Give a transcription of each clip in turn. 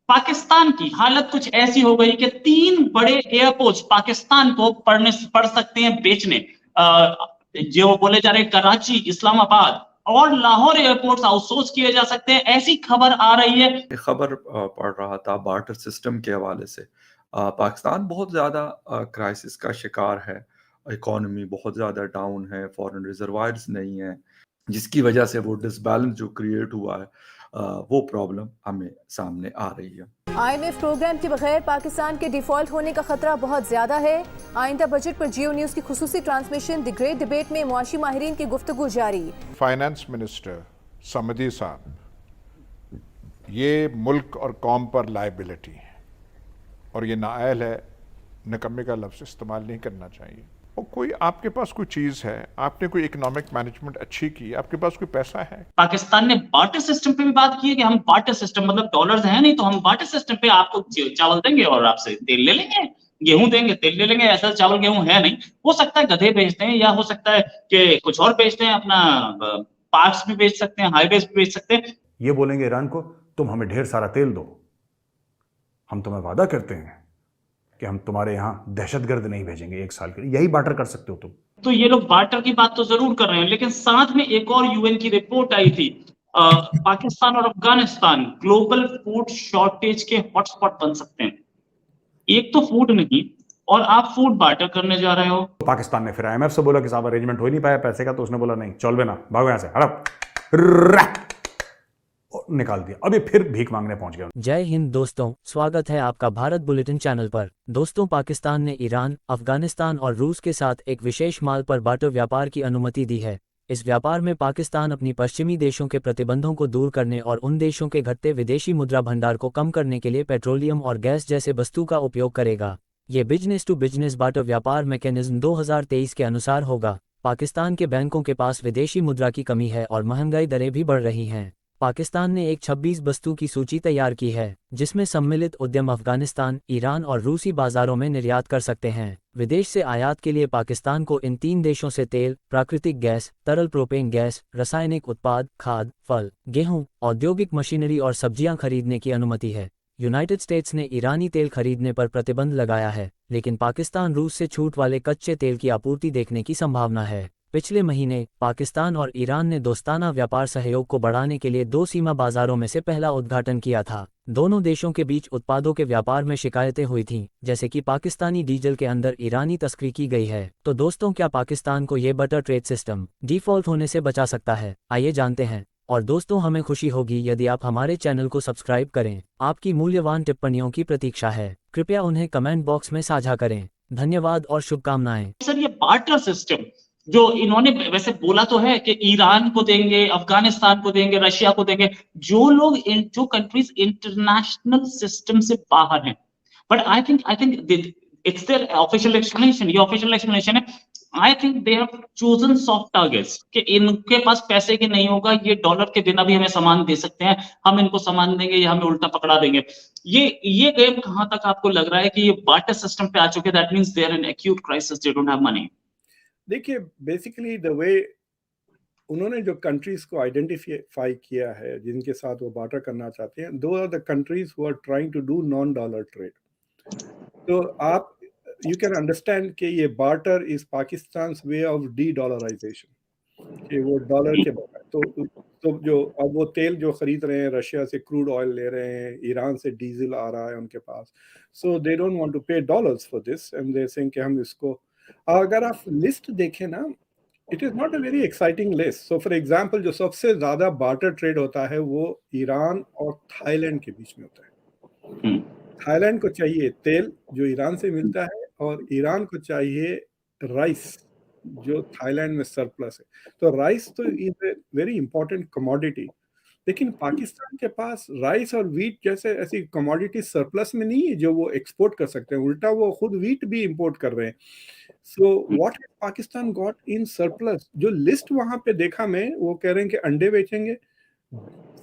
पाकिस्तान की हालत कुछ ऐसी हो गई कि 3 बड़े एयरपोर्ट्स पाकिस्तान को पड़ सकते हैं बेचने। जो बोले जा रहे हैं कराची, इस्लामाबाद और लाहौर एयरपोर्ट्स आउटसोर्स किए जा सकते हैं, ऐसी खबर आ रही है। खबर पढ़ रहा था बार्टर सिस्टम के हवाले से। पाकिस्तान बहुत ज़्यादा क्राइसिस का शिकार है। इकॉनमी बहुत ज़्यादा डाउन है, फॉरेन रिजर्वायर्स नहीं है, जिसकी वजह से वो डिसबैलेंस जो क्रिएट हुआ है, वो प्रॉब्लम हमें सामने आ रही है। IMF प्रोग्राम के बगैर पाकिस्तान के डिफॉल्ट होने का खतरा बहुत ज्यादा है। आइंदा बजट पर जियो न्यूज की खुसूसी ट्रांसमिशन द ग्रेट डिबेट में मुआशी माहिरीन की गुफ्तगू जारी। फाइनेंस मिनिस्टर समदी साहब, ये मुल्क और कौम पर लायबिलिटी है और ये नाअहल है, निकम्मे का लफ्ज़ इस्तेमाल नहीं करना चाहिए। और कोई आपके पास कोई चीज़ है, आपने कोई इकोनॉमिक मैनेजमेंट अच्छी की, आपके पास कोई पैसा है। पाकिस्तान ने बार्टर सिस्टम पे भी बात की है कि हम बार्टर सिस्टम, मतलब डॉलर्स है नहीं तो हम बार्टर सिस्टम पे आपको चावल देंगे और आपसे तेल ले लेंगे, गेहूं देंगे तेल ले लेंगे। ऐसा चावल गेहूं है नहीं। हो सकता है गधे बेचते हैं या हो सकता है कि कुछ और बेचते हैं, अपना पार्ट्स भी बेच सकते हैं, हाईवेज भी बेच सकते हैं। ये बोलेंगे ईरान को तुम हमें ढेर सारा तेल दो, हम तुम्हें वादा करते हैं कि हम तुम्हारे यहाँ दहशतगर्द नहीं भेजेंगे 1 साल के लिए। यही बार्टर कर सकते हो तुम। तो ये लोग बार्टर की बात तो जरूर कर रहे हैं, लेकिन साथ में एक और यूएन की रिपोर्ट आई थी। पाकिस्तान और अफगानिस्तान ग्लोबल फूड शॉर्टेज के हॉटस्पॉट बन सकते हैं। एक तो फूड नहीं, और आप फूड बार्टर करने जा रहे हो। पाकिस्तान ने फिर IMF से बोला कि साहब अरेंजमेंट हो ही नहीं पाया पैसे का, तो उसने बोला नहीं चल बेना, भागो यहां से, हड़प, निकाल दिया। अभी फिर भीख मांगने पहुंच गया। जय हिंद दोस्तों, स्वागत है आपका भारत बुलेटिन चैनल पर। दोस्तों, पाकिस्तान ने ईरान, अफगानिस्तान और रूस के साथ एक विशेष माल पर बार्टर व्यापार की अनुमति दी है। इस व्यापार में पाकिस्तान अपनी पश्चिमी देशों के प्रतिबंधों को दूर करने और उन देशों के घटते विदेशी मुद्रा भंडार को कम करने के लिए पेट्रोलियम और गैस जैसे वस्तु का उपयोग करेगा। ये बिजनेस टू बिजनेस बार्टर व्यापार मैकेनिज्म 2023 के अनुसार होगा। पाकिस्तान के बैंकों के पास विदेशी मुद्रा की कमी है और महंगाई दरें भी बढ़ रही हैं। पाकिस्तान ने एक 26 वस्तु की सूची तैयार की है, जिसमें सम्मिलित उद्यम अफगानिस्तान, ईरान और रूसी बाजारों में निर्यात कर सकते हैं। विदेश से आयात के लिए पाकिस्तान को इन 3 देशों से तेल, प्राकृतिक गैस, तरल प्रोपेन गैस, रासायनिक उत्पाद, खाद, फल, गेहूं, औद्योगिक मशीनरी और सब्जियां खरीदने की अनुमति है। यूनाइटेड स्टेट्स ने ईरानी तेल खरीदने पर प्रतिबंध लगाया है, लेकिन पाकिस्तान रूस से छूट वाले कच्चे तेल की आपूर्ति देखने की संभावना है। पिछले महीने पाकिस्तान और ईरान ने दोस्ताना व्यापार सहयोग को बढ़ाने के लिए 2 सीमा बाजारों में से पहला उद्घाटन किया था। दोनों देशों के बीच उत्पादों के व्यापार में शिकायतें हुई थीं, जैसे कि पाकिस्तानी डीजल के अंदर ईरानी तस्करी की गई है। तो दोस्तों, क्या पाकिस्तान को ये बटर ट्रेड सिस्टम डिफॉल्ट होने से बचा सकता है? आइए जानते हैं। और दोस्तों, हमें खुशी होगी यदि आप हमारे चैनल को सब्सक्राइब करें। आपकी मूल्यवान टिप्पणियों की प्रतीक्षा है, कृपया उन्हें कमेंट बॉक्स में साझा करें। धन्यवाद और शुभकामनाएं। सर, ये बार्टर सिस्टम जो इन्होंने वैसे बोला तो है कि ईरान को देंगे, अफगानिस्तान को देंगे, रशिया को देंगे, जो लोग जो कंट्रीज इंटरनेशनल सिस्टम से बाहर हैं। But I think it's there official explanation, ये ऑफिशियल एक्सप्लेनेशन है। I think they have chosen soft targets कि इनके पास पैसे के नहीं होगा, ये डॉलर के बिना भी हमें सामान दे सकते हैं, हम इनको सामान देंगे या हमें उल्टा पकड़ा देंगे। ये गेम कहां तक आपको लग रहा है कि ये बार्टर सिस्टम पे आ चुके? That means they are in acute crisis, they don't have money. देखिए, बेसिकली द वे उन्होंने जो कंट्रीज को आइडेंटिफाई किया है जिनके साथ वो बार्टर करना चाहते हैं, those are the countries who are trying to do non dollar trade. तो आप यू कैन अंडरस्टैंड कि ये barter is Pakistan way of de dollarization, कि वो डॉलर के बगैर तो जो अब वो तेल जो खरीद रहे हैं, रशिया से क्रूड ऑयल ले रहे हैं, ईरान से डीजल आ रहा है उनके पास, सो दे डोंट वांट टू पे dollars for this and they saying कि हम इसको, अगर आप लिस्ट देखें ना, it is not a very exciting list. So for example, जो सबसे ज्यादा बार्टर ट्रेड होता है वो ईरान और थाईलैंड के बीच में होता है। थाईलैंड को चाहिए तेल जो ईरान से मिलता है, और ईरान को चाहिए राइस जो थाईलैंड में सरप्लस है। तो राइस तो is a very important commodity, लेकिन पाकिस्तान के पास राइस और व्हीट जैसे ऐसी कमोडिटी सरप्लस में नहीं है जो वो एक्सपोर्ट कर सकते हैं, उल्टा वो खुद व्हीट भी इंपोर्ट कर रहे हैं। So what has Pakistan got in surplus? जो लिस्ट वहां पे देखा मैं, वो कह रहे हैं कि अंडे बेचेंगे,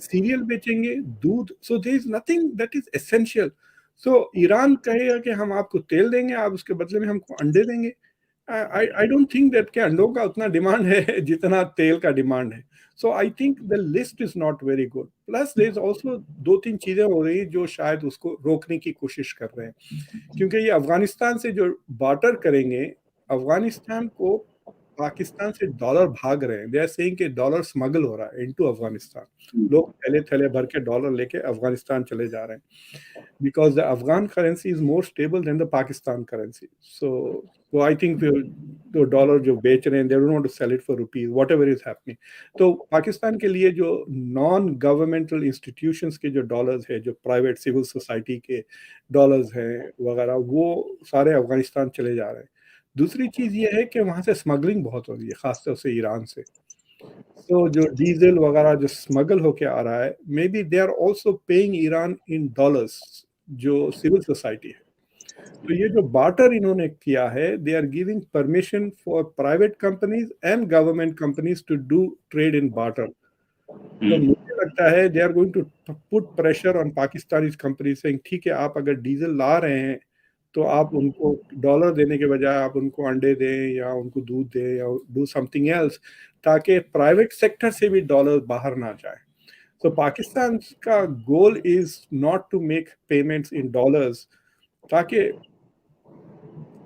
सीरियल बेचेंगे, दूध। So there is nothing that is essential. So Iran कहेगा कि हम आपको तेल देंगे, आप उसके बदले में हमको अंडे देंगे। I don't think that कि अंडों का उतना डिमांड है जितना तेल का डिमांड है. So I think the list is not very good. Plus there is also 2-3 चीजें हो रही जो शायद उसको रोकने की कोशिश कर रहे हैं. क्योंकि ये अफगानिस्तान से जो बार्टर करेंगे, अफगानिस्तान को पाकिस्तान से डॉलर भाग रहे हैं. दे आर सेइंग कि डॉलर स्मगल हो रहा है इनटू अफगानिस्तान. लोग थैले-थैले भर के डॉलर लेके अफगानिस्तान चले जा रहे हैं. Because the Afghan currency is more stable than the Pakistan currency. So I think the dollar जो बेच रहे हैं, they don't want to sell it for rupees, whatever is happening. तो पाकिस्तान के लिए जो नॉन गवर्नमेंटल इंस्टीट्यूशंस के जो डॉलर्स है, जो प्राइवेट सिविल सोसाइटी के डॉलर्स हैं वगैरह, वो सारे अफगानिस्तान चले जा रहे हैं. दूसरी चीज़ ये है कि वहाँ से स्मगलिंग बहुत हो रही है, खासतौर से ईरान से. तो जो डीजल वगैरह जो स्मगल होके आ रहा है, maybe they are also paying Iran in dollars, जो सिविल सोसाइटी है. तो ये जो बार्टर इन्होंने किया है, they are giving permission for private companies and government companies to do trade in barter. तो मुझे लगता है they are going to put pressure on Pakistani company saying ठीक है, आप अगर डीजल ला रहे हैं तो आप उनको डॉलर देने के बजाय आप उनको अंडे दें या उनको दूध दें या डू समथिंग एल्स, ताकि प्राइवेट सेक्टर से भी डॉलर बाहर ना जाए. So पाकिस्तान का goal is not to make payments in dollars, ताकि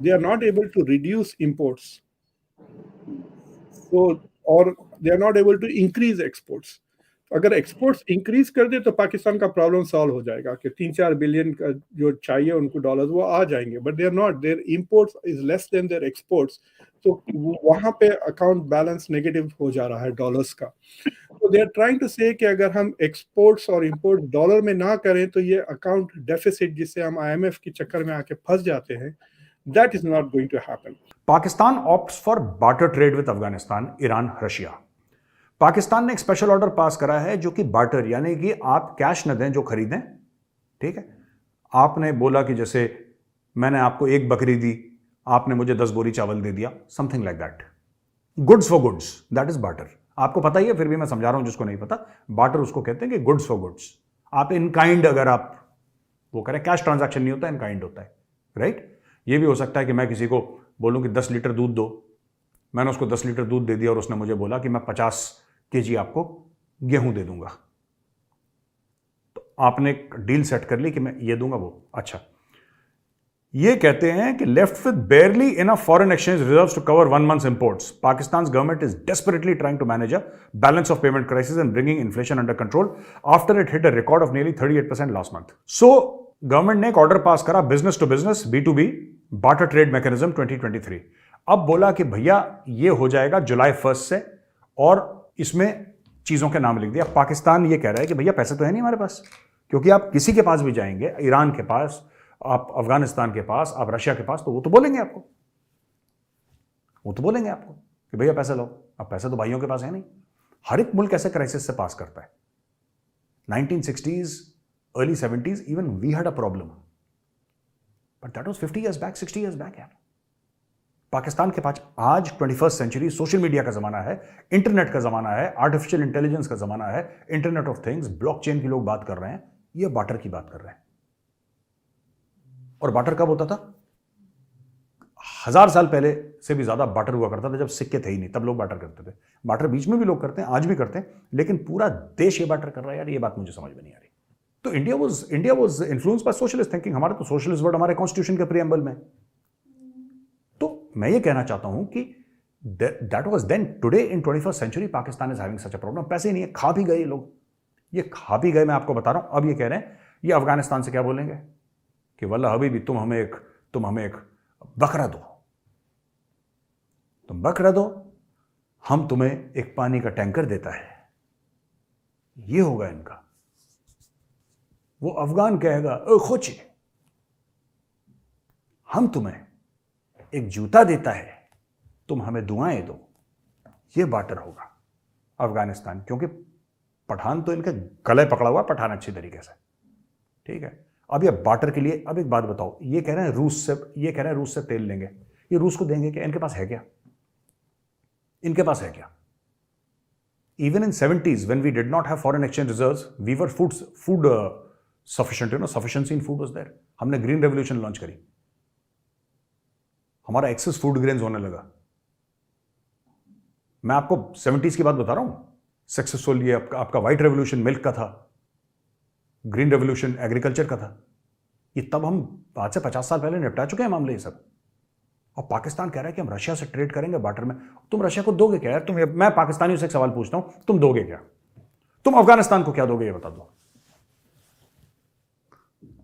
they are not able to reduce imports, तो और they are not able to increase exports. अगर एक्सपोर्ट्स इंक्रीज कर दे तो पाकिस्तान का प्रॉब्लम सॉल्व हो जाएगा कि 3-4 बिलियन का जो चाहिए उनको डॉलर्स वो आ जाएंगे. But they are not, their imports is less than their exports. तो वहां पे अकाउंट बैलेंस नेगेटिव हो जा रहा है डॉलर्स का. तो दे आर ट्राइंग टू से कि अगर हम एक्सपोर्ट्स और इंपोर्ट डॉलर में ना करें तो ये अकाउंट डेफिसिट जिससे हम IMF के चक्कर में आके फंस जाते हैं, that is not going to happen. Pakistan opts for barter trade with Afghanistan, Iran, Russia. Pakistan ने एक स्पेशल ऑर्डर पास करा है जो कि बार्टर, यानी कि आप कैश न दें जो खरीदें. ठीक है, आपने बोला कि जैसे मैंने आपको 1 बकरी दी, आपने मुझे 10 बोरी चावल दे दिया, something like that. Goods for goods, that is barter. आपको पता ही है, फिर भी मैं समझा रहा हूं जिसको नहीं पता. बार्टर उसको कहते हैं कि गुड्स फॉर गुड्स. आप इन काइंड अगर आप वो करें, कैश ट्रांजैक्शन नहीं होता, इन काइंड होता है. राइट. ये भी हो सकता है कि मैं किसी को बोलूं कि 10 लीटर दूध दो, मैंने उसको 10 लीटर दूध दे दिया और उसने मुझे बोला कि मैं 50 kg आपको गेहूं दे दूंगा. तो आपने एक डील सेट कर ली कि मैं ये दूंगा वो. अच्छा, ये कहते हैं कि left with barely enough foreign exchange reserves to cover 1 month's imports, Pakistan government is desperately trying to manage a balance of payment crisis and bringing inflation under control after it hit a record of nearly 38% last month. So government ने एक order pass करा, business to business B2B barter trade mechanism 2023. अब बोला कि भैया ये हो जाएगा जुलाई 1 से, और इसमें चीजों के नाम लिख दिया. पाकिस्तान ये कह रहा है कि भैया पैसे तो है नहीं हमारे पास, क्योंकि आप किसी के पास भी जाएंगे, ईरान के पास, आप अफगानिस्तान के पास, आप रशिया के पास, तो वो तो बोलेंगे आपको, कि भैया पैसे लो. अब पैसे तो भाइयों के पास है नहीं. हर एक मुल्क ऐसे क्राइसिस से पास करता है. 1960s, early 70s, even we had a problem, but that was 50 years back, 60 years back. यार, पाकिस्तान के पास आज 21st सेंचुरी, सोशल मीडिया का जमाना है, इंटरनेट का जमाना है, आर्टिफिशियल इंटेलिजेंस का जमाना है, इंटरनेट ऑफ थिंग्स, ब्लॉकचेन की लोग बात कर रहे हैं, ये बार्टर की बात कर रहे हैं. और बार्टर कब होता था? 1000 साल पहले से भी ज्यादा बार्टर हुआ करता था, जब सिक्के थे ही नहीं, तब लोग बार्टर करते थे. बार्टर बीच में भी लोग करते हैं, आज भी करते हैं, लेकिन पूरा देश ये बार्टर कर रहा है. यार, ये बात मुझे समझ में नहीं आ रही. तो India was influenced by socialist thinking. हमारा तो सोशलिस्ट वर्ड हमारे कॉन्स्टिट्यूशन के प्रीएम्बल में. तो मैं ये कहना चाहता हूं कि that was then. Today in 21st century Pakistan is having such a problem. पैसे नहीं है, खा भी गए लोग, ये खा भी गए. मैं आपको बता रहा हूं. अब ये कह रहे हैं, ये अफगानिस्तान से क्या बोलेंगे कि वल्ला हबीबी, तुम हमें एक बकरा दो, तुम बकरा दो, हम तुम्हें एक पानी का टैंकर देता है. ये होगा इनका. वो अफगान कहेगा, ओ खोची, हम तुम्हें एक जूता देता है, तुम हमें दुआएं दो. ये बार्टर होगा अफगानिस्तान, क्योंकि पठान तो इनके गले पकड़ा हुआ, पठान अच्छी तरीके से. ठीक है. अब ये बार्टर के लिए, अब एक बात बताओ, ये कह रहे हैं रूस से तेल लेंगे. ये रूस को देंगे क्या? इनके पास है क्या? इनके पास है क्या? Even in 70s, when we did not have foreign exchange reserves, we were food sufficient. Sufficiency in food was there. हमने ग्रीन रेवोल्यूशन लॉन्च करी. हमारा एक्सेस फूड ग्रेन्स होने लगा। मैं आपको 70s की बात बता रहा हूं, सक्सेसफुल ये आपका व्हाइट रेवोल्यूशन मिल्क का था, ग्रीन रेवोल्यूशन एग्रीकल्चर का था। ये तब हम आज से 50 साल पहले निपटा चुके हैं मामले ये सब। और पाकिस्तान कह रहा है कि हम रशिया से ट्रेड करेंगे बार्टर में। तुम रशिया को दोगे क्या यार? मैं पाकिस्तानियों से एक सवाल पूछता हूं, तुम दोगे क्या? तुम अफगानिस्तान को क्या दोगे ये बता दो।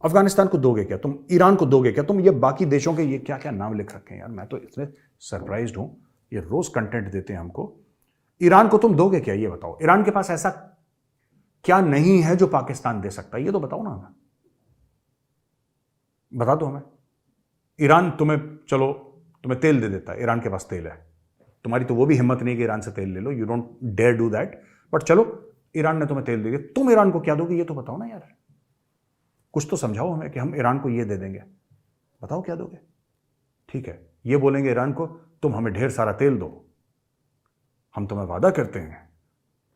अफगानिस्तान को दोगे क्या? तुम ईरान को दोगे क्या? तुम ये बाकी देशों के ये क्या क्या नाम लिख रखे हैं यार, मैं तो इतने सरप्राइज्ड हूं। ये रोज कंटेंट देते हैं हमको। ईरान को तुम दोगे क्या ये बताओ। ईरान के पास ऐसा क्या नहीं है जो पाकिस्तान दे सकता है, ये तो बताओ ना हमें, बता दो हमें। ईरान तुम्हें तेल दे देता है, ईरान के पास तेल है, तुम्हारी तो वो भी हिम्मत नहीं कि ईरान से तेल ले लो, you don't dare do that, but चलो ईरान ने तुम्हें तेल दे दिया, तुम ईरान को क्या दोगे ये तो बताओ ना यार। कुछ तो समझाओ हमें कि हम ईरान को ये दे देंगे, बताओ क्या दोगे। ठीक है, ये बोलेंगे ईरान को तुम हमें ढेर सारा तेल दो, हम तुम्हें वादा करते हैं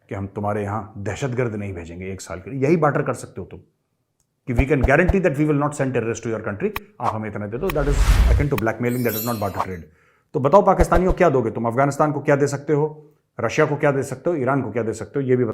कि हम तुम्हारे यहां दहशतगर्द नहीं भेजेंगे 1 साल के लिए। यही बार्टर कर सकते हो तुम कि we can guarantee that we will not send terrorist to your country, आप हमें इतना दे दो। That is akin to blackmailing, that is not barter trade. तो बताओ पाकिस्तानियों क्या दोगे तुम? अफगानिस्तान को क्या दे सकते हो, रशिया को क्या दे सकते हो, ईरान को क्या दे सकते हो, ये भी